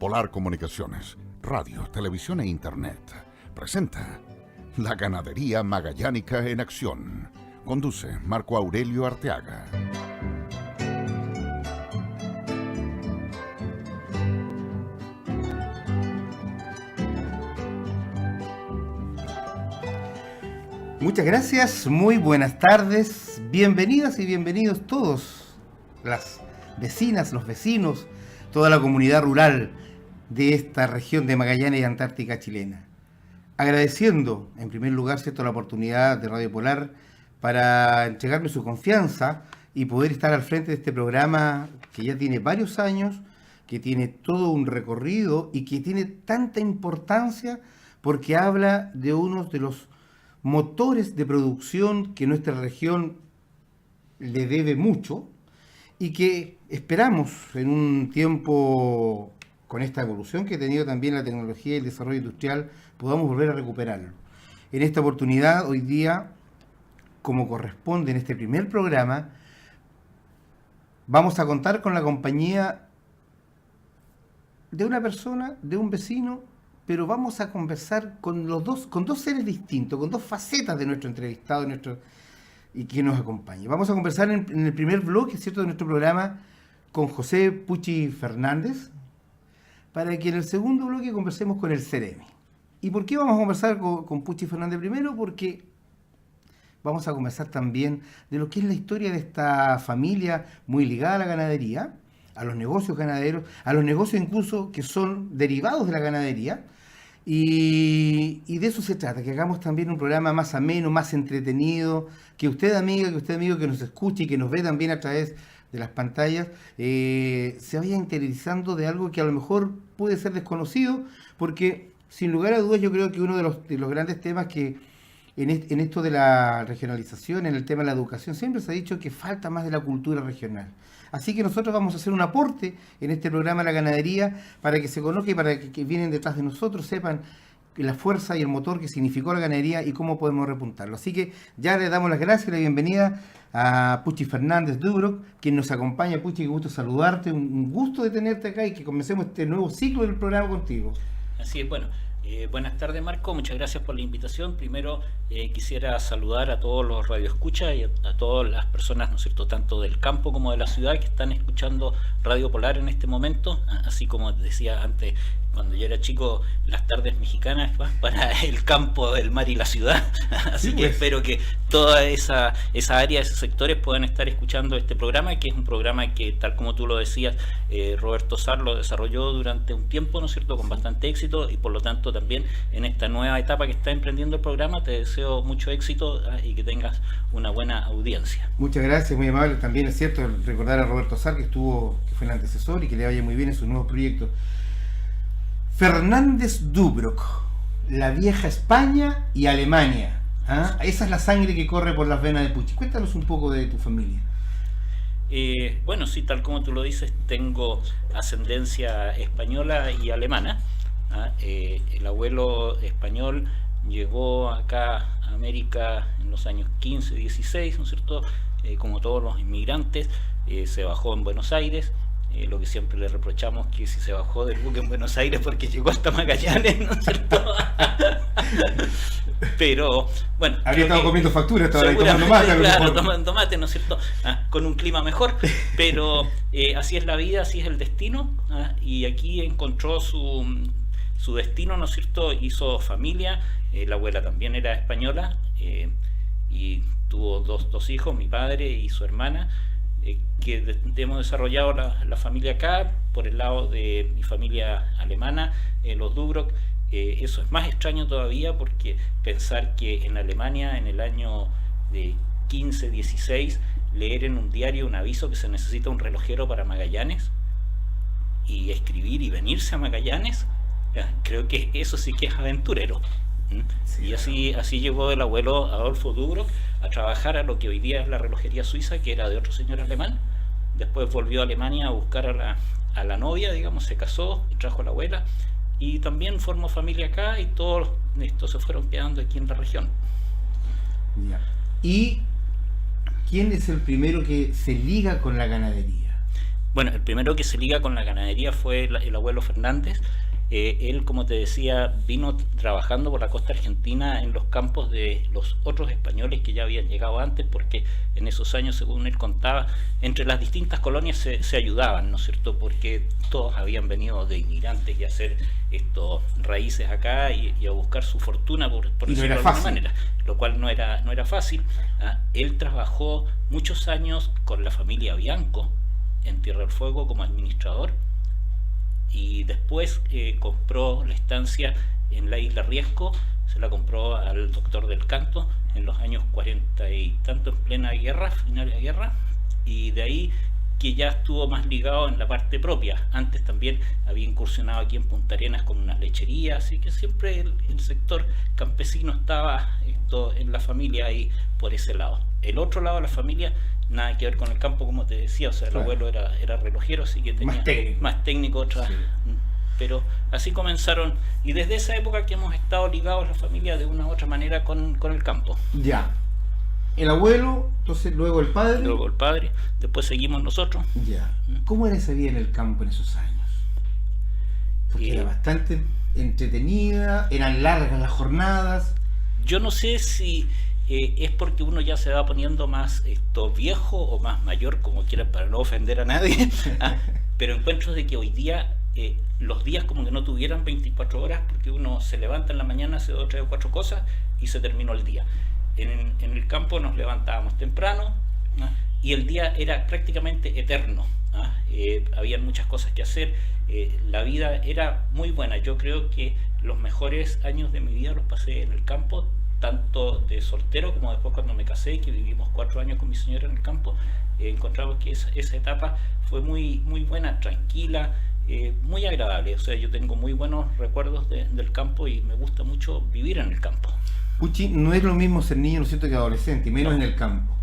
Polar Comunicaciones, radio, televisión e internet, presenta La Ganadería Magallánica en Acción. Conduce Marco Aurelio Arteaga. Muchas gracias, muy buenas tardes, bienvenidas y bienvenidos todos, las vecinas, los vecinos, toda la comunidad rural de esta región de Magallanes y Antártica chilena. Agradeciendo, en primer lugar, la oportunidad de Radio Polar para entregarme su confianza y poder estar al frente de este programa que ya tiene varios años, que tiene todo un recorrido y que tiene tanta importancia porque habla de uno de los motores de producción que nuestra región le debe mucho y que esperamos en un tiempo, con esta evolución que ha tenido también la tecnología y el desarrollo industrial, podamos volver a recuperarlo. En esta oportunidad, hoy día, como corresponde en este primer programa, vamos a contar con la compañía de una persona, de un vecino, pero vamos a conversar con dos seres distintos, con dos facetas de nuestro entrevistado y que nos acompañe. Vamos a conversar en el primer bloque, ¿cierto?, de nuestro programa con José Puchi Fernández, para que en el segundo bloque conversemos con el Ceremi. ¿Y por qué vamos a conversar con Puchi Fernández primero? Porque vamos a conversar también de lo que es la historia de esta familia muy ligada a la ganadería, a los negocios ganaderos, a los negocios incluso que son derivados de la ganadería, y de eso se trata, que hagamos también un programa más ameno, más entretenido, que usted amiga, que usted amigo que nos escuche y que nos ve también a través de las pantallas, se vaya interiorizando de algo que a lo mejor puede ser desconocido, porque sin lugar a dudas yo creo que uno de los grandes temas que en esto de la regionalización, en el tema de la educación, siempre se ha dicho que falta más de la cultura regional. Así que nosotros vamos a hacer un aporte en este programa de la ganadería para que se conozca y para que vienen detrás de nosotros sepan la fuerza y el motor que significó la ganadería y cómo podemos repuntarlo. Así que ya le damos las gracias y la bienvenida a Puchi Fernández Dubrock, quien nos acompaña. Puchi, qué gusto saludarte, un gusto de tenerte acá y que comencemos este nuevo ciclo del programa contigo. Así es, bueno. Buenas tardes, Marco, muchas gracias por la invitación. Primero quisiera saludar a todos los radioescuchas y a todas las personas, ¿no es cierto?, tanto del campo como de la ciudad que están escuchando Radio Polar en este momento, así como decía antes, cuando yo era chico, las tardes mexicanas para el campo, el mar y la ciudad. Así sí, que espero que toda esa área, esos sectores puedan estar escuchando este programa, que es un programa que, tal como tú lo decías, Roberto Sar lo desarrolló durante un tiempo, ¿no es cierto?, con bastante éxito, y por lo tanto también en esta nueva etapa que está emprendiendo el programa te deseo mucho éxito y que tengas una buena audiencia. Muchas gracias, muy amable. También es cierto recordar a Roberto Sar, que fue el antecesor y que le vaya muy bien en sus nuevos proyectos. Fernández Dubrock, la vieja España y Alemania. Esa es la sangre que corre por las venas de Puchi. Cuéntanos un poco de tu familia. Bueno, sí, tal como tú lo dices, tengo ascendencia española y alemana. El abuelo español llegó acá a América en los años 15, 16, ¿no es cierto? Como todos los inmigrantes, se bajó en Buenos Aires. Lo que siempre le reprochamos, que si se bajó del buque en Buenos Aires porque llegó hasta Magallanes, ¿no es cierto? Pero, bueno... Habría estado comiendo facturas, estaba ahí tomando mate. Claro, tomando mate, ¿no es cierto? Con un clima mejor, pero así es la vida, así es el destino, y aquí encontró su destino, ¿no es cierto? Hizo familia, la abuela también era española, y tuvo dos hijos, mi padre y su hermana, que hemos desarrollado la familia acá, por el lado de mi familia alemana, los Dubrock. Eso es más extraño todavía, porque pensar que en Alemania, en el año de 15, 16, leer en un diario un aviso que se necesita un relojero para Magallanes, y escribir y venirse a Magallanes, creo que eso sí que es aventurero. Sí, y así llegó el abuelo Adolfo Dubrock a trabajar a lo que hoy día es la relojería suiza, que era de otro señor alemán. Después volvió a Alemania a buscar a la novia, digamos, se casó y trajo a la abuela, y también formó familia acá, y todos estos se fueron quedando aquí en la región. ¿Y quién es el primero que se liga con la ganadería? Bueno, el primero que se liga con la ganadería fue el abuelo Fernández. Él, como te decía, vino trabajando por la costa argentina en los campos de los otros españoles que ya habían llegado antes, porque en esos años, según él contaba, entre las distintas colonias se ayudaban, ¿no es cierto? Porque todos habían venido de inmigrantes y a hacer estos raíces acá y a buscar su fortuna, por decirlo de alguna manera, lo cual no era fácil. Él trabajó muchos años con la familia Bianco en Tierra del Fuego como administrador, y después compró la estancia en la isla Riesco, se la compró al doctor del Canto en los años 40 y tanto, en plena guerra, final de la guerra, y de ahí que ya estuvo más ligado en la parte propia. Antes también había incursionado aquí en Punta Arenas con unas lecherías, así que siempre el sector campesino estaba en la familia ahí por ese lado. El otro lado de la familia, nada que ver con el campo, como te decía, o sea, el abuelo era relojero, así que tenía más técnico otra. Sí. Pero así comenzaron, y desde esa época que hemos estado ligados la familia de una u otra manera con el campo. Ya. El abuelo, entonces luego el padre. Luego el padre, después seguimos nosotros. Ya. ¿Cómo era esa vida en el campo en esos años? Porque era bastante entretenida, eran largas las jornadas. Yo no sé si es porque uno ya se va poniendo más viejo o más mayor, como quieran, para no ofender a nadie, pero encuentro de que hoy día los días como que no tuvieran 24 horas, porque uno se levanta en la mañana, hace 2, 3 o 4 cosas y se terminó el día. En el campo nos levantábamos temprano, ¿no? Y el día era prácticamente eterno, ¿no? Habían muchas cosas que hacer, la vida era muy buena. Yo creo que los mejores años de mi vida los pasé en el campo, tanto de soltero como después cuando me casé, que vivimos 4 años con mi señora en el campo. Encontramos que esa etapa fue muy, muy buena, tranquila, muy agradable. O sea, yo tengo muy buenos recuerdos del campo y me gusta mucho vivir en el campo. Puchi, no es lo mismo ser niño, ¿no es cierto?, que adolescente, y menos en el campo.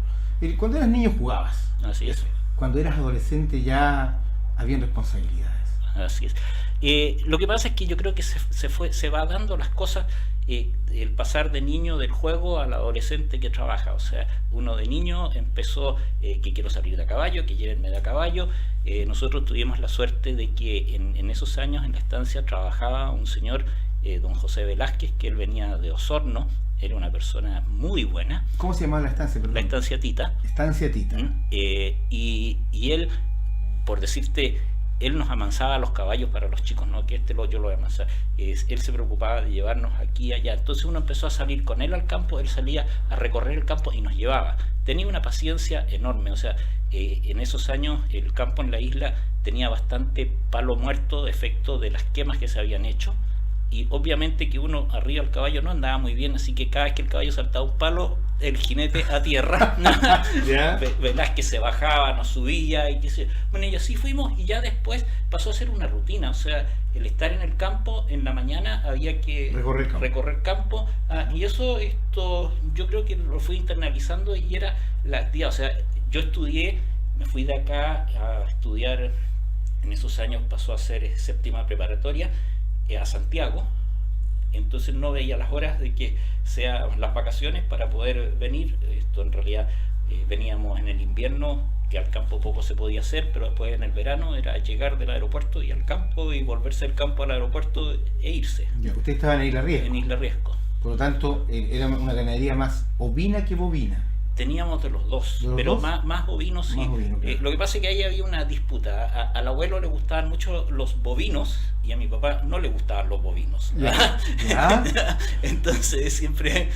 Cuando eras niño jugabas. Así es. Cuando eras adolescente ya habían responsabilidades. Así es. Lo que pasa es que yo creo que se va dando las cosas, el pasar de niño del juego al adolescente que trabaja. O sea, uno de niño empezó que quiero salir de a caballo, que llévenme de a caballo. Nosotros tuvimos la suerte de que en esos años en la estancia trabajaba un señor, don José Velázquez, que él venía de Osorno, era una persona muy buena. ¿Cómo se llamaba la estancia? Perdón. La estancia Tita. Estancia Tita. Y él, por decirte, él nos amansaba a los caballos para los chicos, no que yo lo voy a amansar. Él se preocupaba de llevarnos aquí y allá. Entonces uno empezó a salir con él al campo, él salía a recorrer el campo y nos llevaba. Tenía una paciencia enorme, o sea, en esos años el campo en la isla tenía bastante palo muerto, efecto de las quemas que se habían hecho. Y obviamente que uno arriba del caballo no andaba muy bien, así que cada vez que el caballo saltaba un palo, el jinete a tierra. Velázquez se bajaba, nos subía y bueno, y así fuimos, y ya después pasó a ser una rutina. O sea, el estar en el campo en la mañana había que recorrer campo, y eso yo creo que lo fui internalizando y era o sea, yo estudié, me fui de acá a estudiar, en esos años pasó a ser séptima preparatoria, a Santiago. Entonces no veía las horas de que sean las vacaciones para poder venir. En realidad veníamos en el invierno, que al campo poco se podía hacer, pero después en el verano era llegar del aeropuerto y al campo, y volverse del campo al aeropuerto e irse. Ya, usted estaba en Isla Riesco. En Isla Riesco. Por lo tanto, era una ganadería más ovina que bovina. Teníamos de los dos, pero más bovinos, sí. Bovino, claro. Lo que pasa es que ahí había una disputa. Al abuelo le gustaban mucho los bovinos y a mi papá no le gustaban los bovinos. ¿Ya? Entonces siempre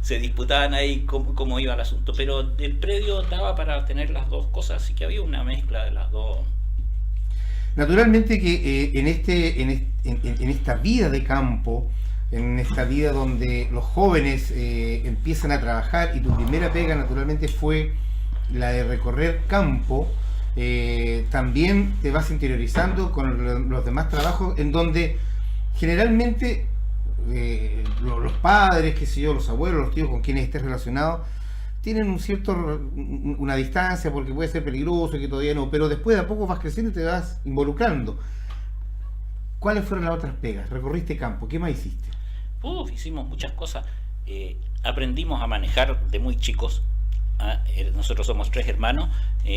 se disputaban ahí cómo iba el asunto. Pero el predio daba para tener las dos cosas, así que había una mezcla de las dos. Naturalmente que en esta vida de campo, en esta vida donde los jóvenes empiezan a trabajar, y tu primera pega naturalmente fue la de recorrer campo, también te vas interiorizando con los demás trabajos, en donde generalmente los padres, qué sé yo, los abuelos, los tíos con quienes estés relacionado, tienen una distancia porque puede ser peligroso y que todavía no, pero después de a poco vas creciendo y te vas involucrando. ¿Cuáles fueron las otras pegas? Recorriste campo, ¿qué más hiciste? Hicimos muchas cosas. Aprendimos a manejar de muy chicos. Nosotros somos 3 hermanos,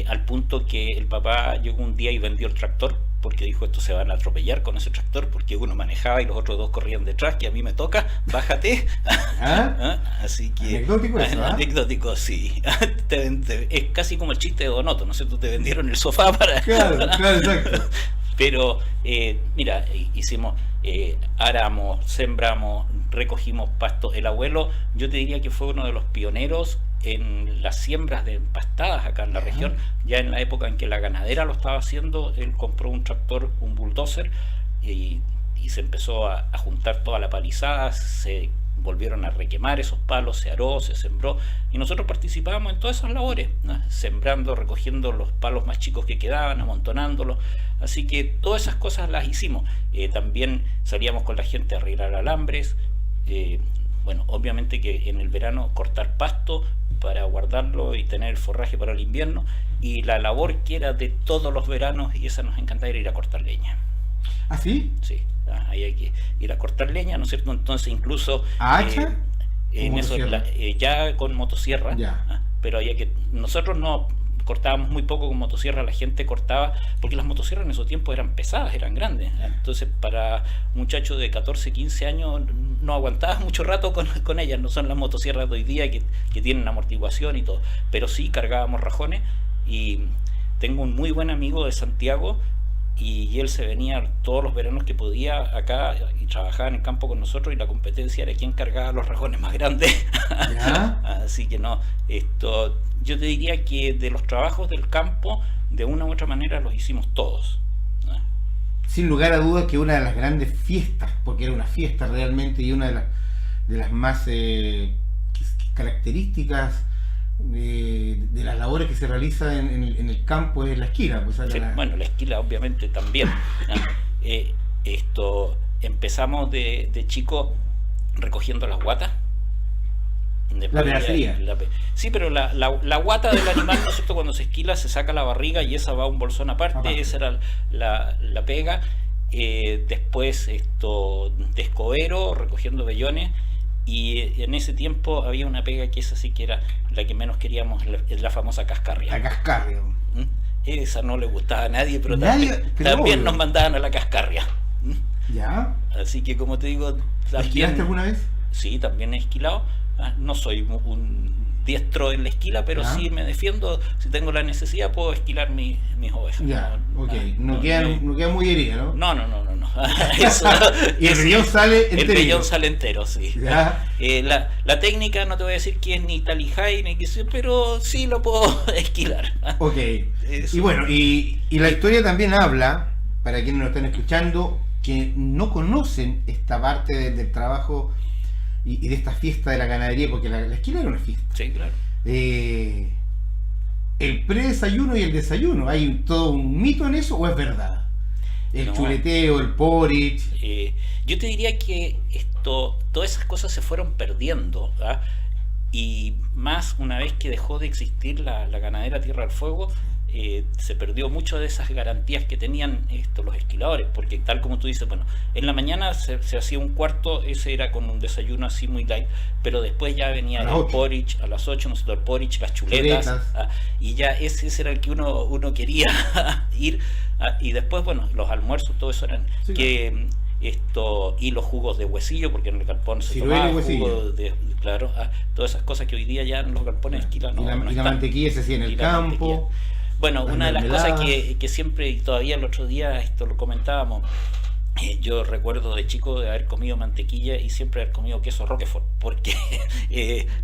al punto que el papá llegó un día y vendió el tractor, porque dijo, estos se van a atropellar con ese tractor, porque uno manejaba y los otros 2 corrían detrás, que a mí me toca, bájate. Así que... Anecdótico eso, Anecdótico, sí. Es casi como el chiste de Donoto, ¿no es cierto? Te vendieron el sofá para... Claro, exacto. Pero, mira, hicimos, aramos, sembramos, recogimos pasto. El abuelo, yo te diría que fue uno de los pioneros en las siembras de empastadas acá en la región. Ya en la época en que la ganadera lo estaba haciendo, él compró un tractor, un bulldozer, y se empezó a juntar toda la palizada, se volvieron a requemar esos palos, se aró, se sembró, y nosotros participábamos en todas esas labores, ¿no? Sembrando, recogiendo los palos más chicos que quedaban, amontonándolos. Así que todas esas cosas las hicimos. También salíamos con la gente a arreglar alambres. Bueno, obviamente que en el verano cortar pasto para guardarlo y tener forraje para el invierno, y la labor que era de todos los veranos, y esa nos encantaba, era ir a cortar leña. ¿Ah, sí? Sí, ahí hay que ir a cortar leña, ¿no es cierto? Entonces incluso... ¿hacha? En eso, ya con motosierra, pero había que... Nosotros no cortábamos muy poco con motosierra, la gente cortaba, porque las motosierras en esos tiempos eran pesadas, eran grandes. Entonces para un muchacho de 14, 15 años no aguantaba mucho rato con ellas. No son las motosierras de hoy día que tienen amortiguación y todo, pero sí cargábamos rajones. Y tengo un muy buen amigo de Santiago, y él se venía todos los veranos que podía acá y trabajaba en el campo con nosotros, y la competencia era quién cargaba los rajones más grandes. Así que no, yo te diría que de los trabajos del campo, de una u otra manera los hicimos todos. Sin lugar a dudas que una de las grandes fiestas, porque era una fiesta realmente, y una de las más características de las labores que se realizan en el campo es la esquila. Pues, bueno, la esquila obviamente también. Empezamos de chico recogiendo las guatas. La pedacería. Sí, pero la guata del animal, ¿no es cierto? Cuando se esquila se saca la barriga y esa va a un bolsón aparte. Esa era la pega. Después de escobero, recogiendo vellones. Y en ese tiempo había una pega que esa sí que era la que menos queríamos, la famosa cascarria. La cascarria. Esa no le gustaba a nadie, pero también nos mandaban a la cascarria. ¿Ya? Así que, como te digo... ¿Esquilaste alguna vez? Sí, también he esquilado. No soy un diestro en la esquila, pero sí me defiendo. Si tengo la necesidad puedo esquilar mis ovejas. No queda muy herida, ¿no? No. Y el vellón sale entero. El vellón sale entero, sí. La técnica no te voy a decir que es ni tal y high, ni que sea, pero sí lo puedo esquilar. Eso. Y bueno, y la historia también habla, para quienes nos están escuchando, que no conocen esta parte del trabajo y de esta fiesta de la ganadería, porque la esquila era una fiesta. Sí, claro. El predesayuno y el desayuno, ¿hay todo un mito en eso o es verdad? El chuleteo, el porridge. Yo te diría que todas esas cosas se fueron perdiendo, ¿verdad? Y más una vez que dejó de existir la ganadera Tierra del Fuego, se perdió mucho de esas garantías que tenían los esquiladores, porque tal como tú dices, bueno, en la mañana se hacía un cuarto, ese era con un desayuno así muy light, pero después ya venía el porridge a las 8, el porridge, las chuletas, y ya ese era el que uno quería ir, y después, bueno, los almuerzos, todo eso eran y los jugos de huesillo, porque en el galpón se tomaba jugo de todas esas cosas que hoy día ya en los galpones esquilan y la mantequilla se hacía en el campo. Bueno, una de las cosas que siempre, y todavía el otro día lo comentábamos, yo recuerdo de chico de haber comido mantequilla y siempre haber comido queso Roquefort, porque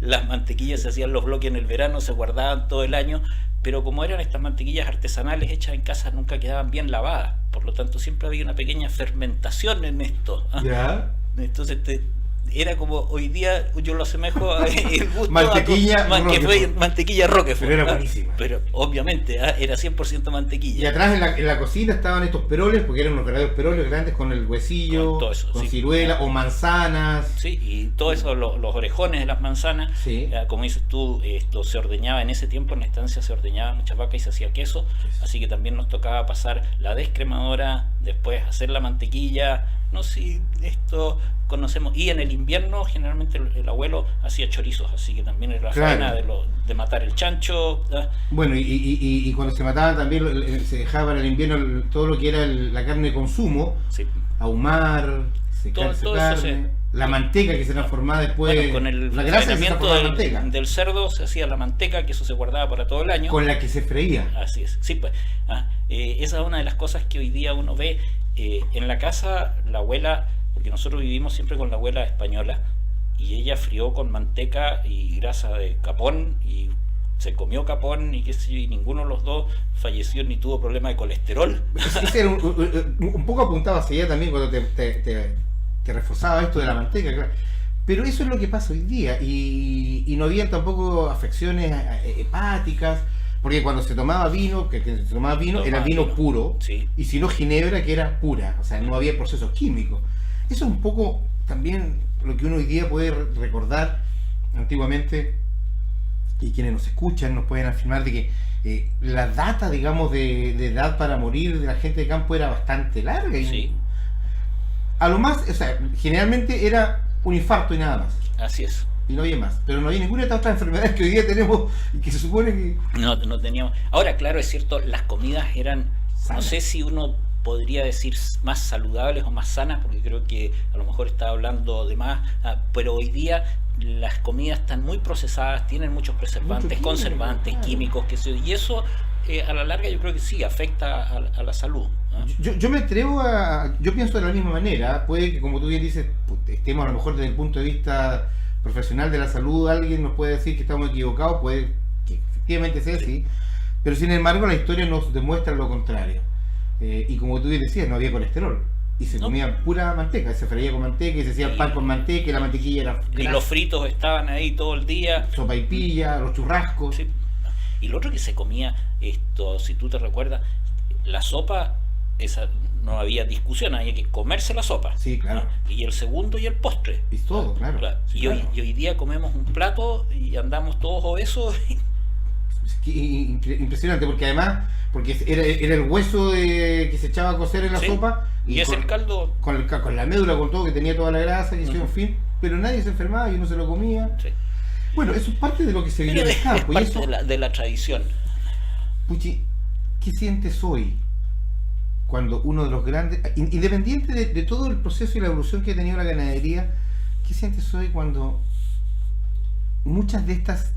las mantequillas se hacían los bloques en el verano, se guardaban todo el año, pero como eran estas mantequillas artesanales hechas en casa, nunca quedaban bien lavadas, por lo tanto siempre había una pequeña fermentación en esto. Entonces era como hoy día yo lo asemejo a el gusto mantequilla Roquefort. Pero era buenísima. Pero obviamente era 100% mantequilla. Y atrás en la cocina estaban estos peroles, porque eran unos verdaderos peroles grandes con el huesillo, con ciruela o manzanas. Sí, y todo eso, los orejones de las manzanas, como dices tú, se ordeñaba en ese tiempo, en la estancia se ordeñaban muchas vacas y se hacía queso, así que también nos tocaba pasar la descremadora después hacer la mantequilla, no sé si esto conocemos, y en el invierno generalmente el abuelo hacía chorizos, así que también era la faena de matar el chancho. Bueno, y cuando se mataban también se dejaba para el invierno todo lo que era la carne de consumo, Sí. ahumar, secarse Todo carne, eso la manteca que se transformaba después, Bueno, con el la grasa que se faenamiento transformaba en manteca, del cerdo se hacía la manteca, que eso se guardaba para todo el año. con la que se freía. Así es, sí, pues. Esa es una de las cosas que hoy día uno ve en la casa, la abuela, porque nosotros vivimos siempre con la abuela española, y ella frió con manteca y grasa de capón, y se comió capón, y qué sé yo, y ninguno de los dos falleció ni tuvo problema de colesterol. Ese era un poco apuntaba hacia ella también cuando te reforzaba esto de la manteca, claro. Pero eso es lo que pasa hoy día, y no había tampoco afecciones hepáticas, porque cuando se tomaba vino, era vino puro, Sí. y si no ginebra, que era pura, o sea, no había procesos químicos. Eso es un poco también lo que uno hoy día puede recordar antiguamente, y quienes nos escuchan nos pueden afirmar de que la data, digamos, de edad para morir de la gente de campo era bastante larga. Y Sí, a lo más, o sea, generalmente era un infarto y nada más. así es. Y no había más. Pero no había ninguna de estas otras enfermedades que hoy día tenemos y que se supone que... No teníamos. Ahora, claro, es cierto, las comidas eran, no Sanas. sé si uno podría decir más saludables o más sanas, porque creo que a lo mejor estaba hablando de más, pero hoy día las comidas están muy procesadas, tienen muchos preservantes, Mucho químico, conservantes, claro. químicos, que sé yo, y eso a la larga yo creo que sí afecta a la salud. Yo me atrevo yo pienso de la misma manera. Puede que, como tú bien dices, estemos a lo mejor desde el punto de vista profesional de la salud, alguien nos puede decir que estamos equivocados, puede que efectivamente sea así, pero sin embargo la historia nos demuestra lo contrario. Y como tú bien decías, no había colesterol, y se No. comía pura manteca, se freía con manteca, y se hacía Sí. pan con manteca, y la mantequilla era Y grasa, los fritos estaban ahí todo el día. sopaipilla, los churrascos. Sí. Y lo otro que se comía, si tú te recuerdas, la sopa, esa no había discusión, había que comerse la sopa. Sí, claro. Y el segundo y el postre. Y todo, claro. Sí, Y, claro. hoy día comemos un plato y andamos todos obesos. Impresionante, porque además, era el hueso que se echaba a cocer en la Sí. sopa, Y es el caldo. con la médula, con todo, que tenía toda la grasa, que Ujú. en fin, pero nadie se enfermaba y uno se lo comía. Sí. Bueno, eso es parte de lo que se vivió Pero en el es campo. Y parte eso, de la tradición. Puchi, ¿qué sientes hoy cuando uno de los grandes, independiente de todo el proceso y la evolución que ha tenido la ganadería, qué sientes hoy cuando muchas de estas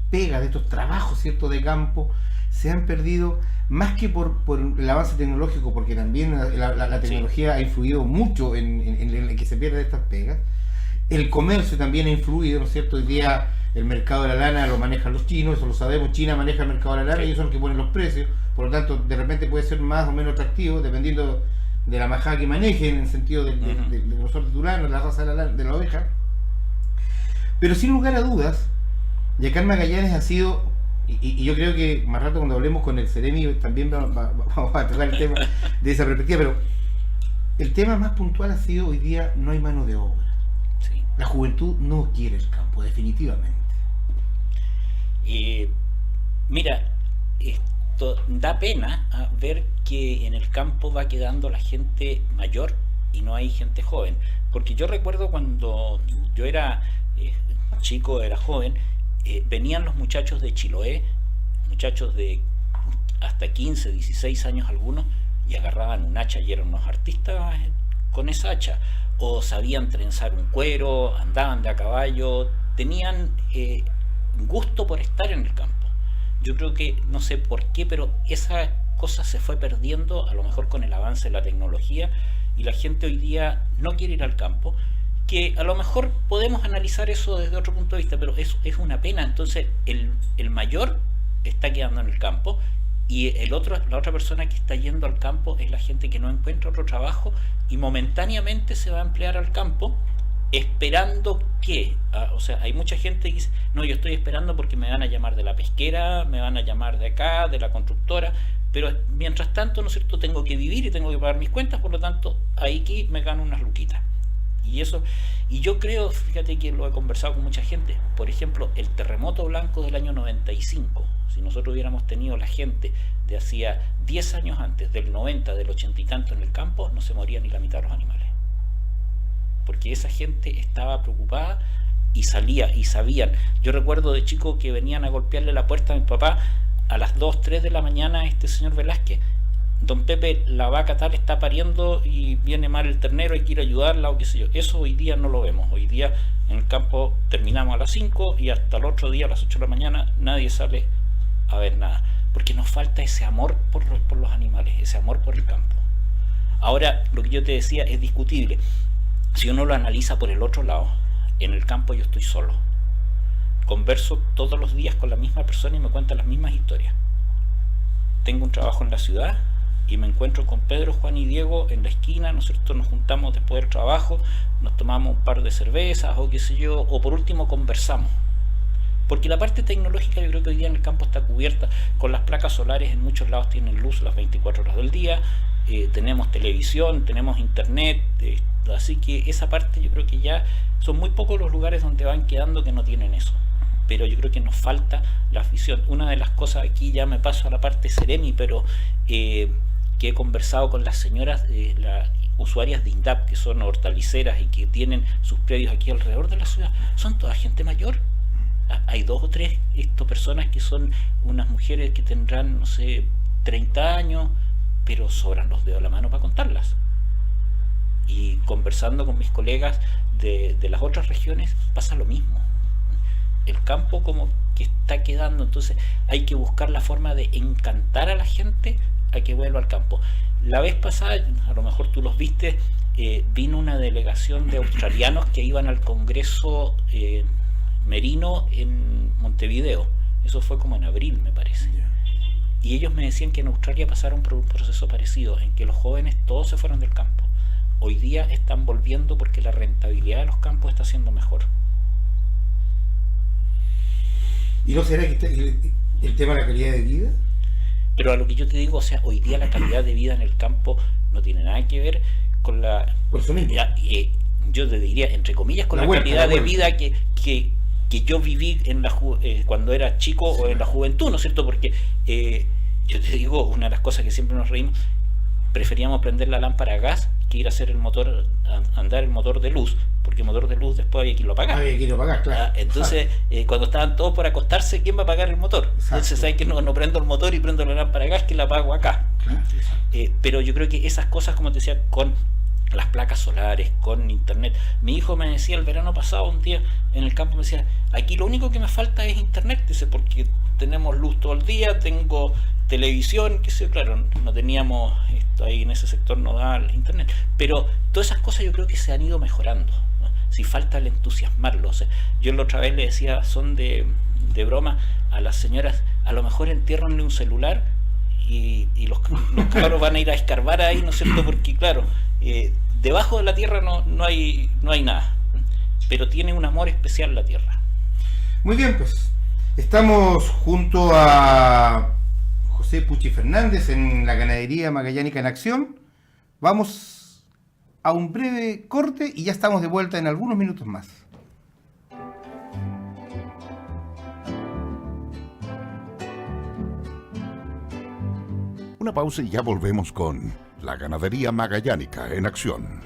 pegas, de estos trabajos, ¿cierto?, de campo, se han perdido más que por el avance tecnológico, porque también la tecnología ha influido mucho en que se pierdan estas pegas? El comercio también ha influido, ¿no es cierto? Hoy día el mercado de la lana lo manejan los chinos, eso lo sabemos. China maneja el mercado de la lana, Sí. y ellos son los que ponen los precios, por lo tanto de repente puede ser más o menos atractivo dependiendo de la majada que manejen, en el sentido de los hortulanos, la raza de la oveja. Pero sin lugar a dudas, Yacán Magallanes ha sido, y yo creo que más rato cuando hablemos con el Ceremi también vamos a tocar el tema de esa perspectiva, pero el tema más puntual ha sido: hoy día no hay mano de obra. Sí. La juventud no quiere el campo, definitivamente. Mira, esto da pena ver que en el campo va quedando la gente mayor y no hay gente joven. Porque yo recuerdo cuando yo era chico, era joven, venían los muchachos de Chiloé, muchachos de hasta 15, 16 años algunos, y agarraban un hacha y eran unos artistas con esa hacha. O sabían trenzar un cuero, andaban de a caballo, tenían gusto por estar en el campo. Yo creo que, no sé por qué, pero esa cosa se fue perdiendo, a lo mejor con el avance de la tecnología, y la gente hoy día no quiere ir al campo, que a lo mejor podemos analizar eso desde otro punto de vista, pero es una pena. Entonces el mayor está quedando en el campo, y la otra persona que está yendo al campo es la gente que no encuentra otro trabajo y momentáneamente se va a emplear al campo esperando que, o sea, hay mucha gente que dice, no, yo estoy esperando porque me van a llamar de la pesquera, me van a llamar de acá, de la constructora, pero mientras tanto, ¿no es cierto?, tengo que vivir y tengo que pagar mis cuentas, por lo tanto, ahí aquí me gano unas luquitas. Y yo creo, fíjate que lo he conversado con mucha gente, por ejemplo, el terremoto blanco del año 95, si nosotros hubiéramos tenido la gente de hacía 10 años antes, del 90, del 80 y tanto en el campo, no se moría ni la mitad de los animales. Porque esa gente estaba preocupada y salía, y sabían. Yo recuerdo de chico que venían a golpearle la puerta a mi papá a las 2, 3 de la mañana, este señor Velázquez: don Pepe, la vaca tal está pariendo y viene mal el ternero, hay que ir a ayudarla o qué sé yo. Eso hoy día no lo vemos. Hoy día en el campo terminamos a las 5 y hasta el otro día a las 8 de la mañana nadie sale a ver nada, porque nos falta ese amor por los animales, ese amor por el campo. Ahora, lo que yo te decía es discutible. Si uno lo analiza por el otro lado, en el campo yo estoy solo. Converso todos los días con la misma persona y me cuentan las mismas historias. Tengo un trabajo en la ciudad y me encuentro con Pedro, Juan y Diego en la esquina, ¿no es cierto? Nos juntamos después del trabajo, nos tomamos un par de cervezas o qué sé yo, o por último conversamos. Porque la parte tecnológica yo creo que hoy día en el campo está cubierta con las placas solares, en muchos lados tienen luz las 24 horas del día, tenemos televisión, tenemos internet, así que esa parte yo creo que ya son muy pocos los lugares donde van quedando que no tienen eso. Pero yo creo que nos falta la afición. Una de las cosas, aquí ya me paso a la parte Ceremi, pero que he conversado con las señoras, las usuarias de INDAP, que son hortaliceras y que tienen sus predios aquí alrededor de la ciudad, son toda gente mayor. Hay 2 o 3 personas que son unas mujeres que tendrán, no sé, 30 años, pero sobran los dedos de la mano para contarlas. Y conversando con mis colegas de las otras regiones, pasa lo mismo. El campo como que está quedando, entonces hay que buscar la forma de encantar a la gente a que vuelva al campo. La vez pasada, a lo mejor tú los viste, vino una delegación de australianos que iban al Congreso Merino en Montevideo. Eso fue como en abril, me parece. Y ellos me decían que en Australia pasaron por un proceso parecido, en que los jóvenes todos se fueron del campo. Hoy día están volviendo porque la rentabilidad de los campos está siendo mejor. ¿Y no será que el tema de la calidad de vida? Pero a lo que yo te digo, o sea, hoy día la calidad de vida en el campo no tiene nada que ver con la... Por eso mismo. Yo te diría, entre comillas, con la calidad de vida que yo viví en cuando era chico o en la juventud, ¿no es cierto? Porque yo te digo, una de las cosas que siempre nos reímos, preferíamos prender la lámpara a gas que ir a hacer el motor, andar el motor de luz, porque el motor de luz después había que irlo a pagar. Había que irlo a pagar, claro. Entonces, cuando estaban todos por acostarse, ¿quién va a pagar el motor? Exacto. Entonces, ¿sabes que no prendo el motor y prendo la lámpara a gas, que la pago acá? Claro, Pero yo creo que esas cosas, como te decía, con las placas solares, con internet. Mi hijo me decía el verano pasado, un día en el campo, me decía, aquí lo único que me falta es internet, dice, porque tenemos luz todo el día, tengo televisión, que sé, claro, no teníamos esto ahí en ese sector, no da el internet, pero todas esas cosas yo creo que se han ido mejorando, ¿no? Si falta el entusiasmarlo. O sea, yo la otra vez le decía, son de broma a las señoras, a lo mejor entiérranle un celular y los cabros van a ir a escarbar ahí, ¿no es cierto? Porque claro, debajo de la tierra no hay nada, pero tiene un amor especial la tierra. Muy bien, pues estamos junto a José Pucci Fernández en la Ganadería Magallánica en Acción. Vamos a un breve corte y ya estamos de vuelta en algunos minutos más. Una pausa y ya volvemos con la Ganadería Magallánica en Acción.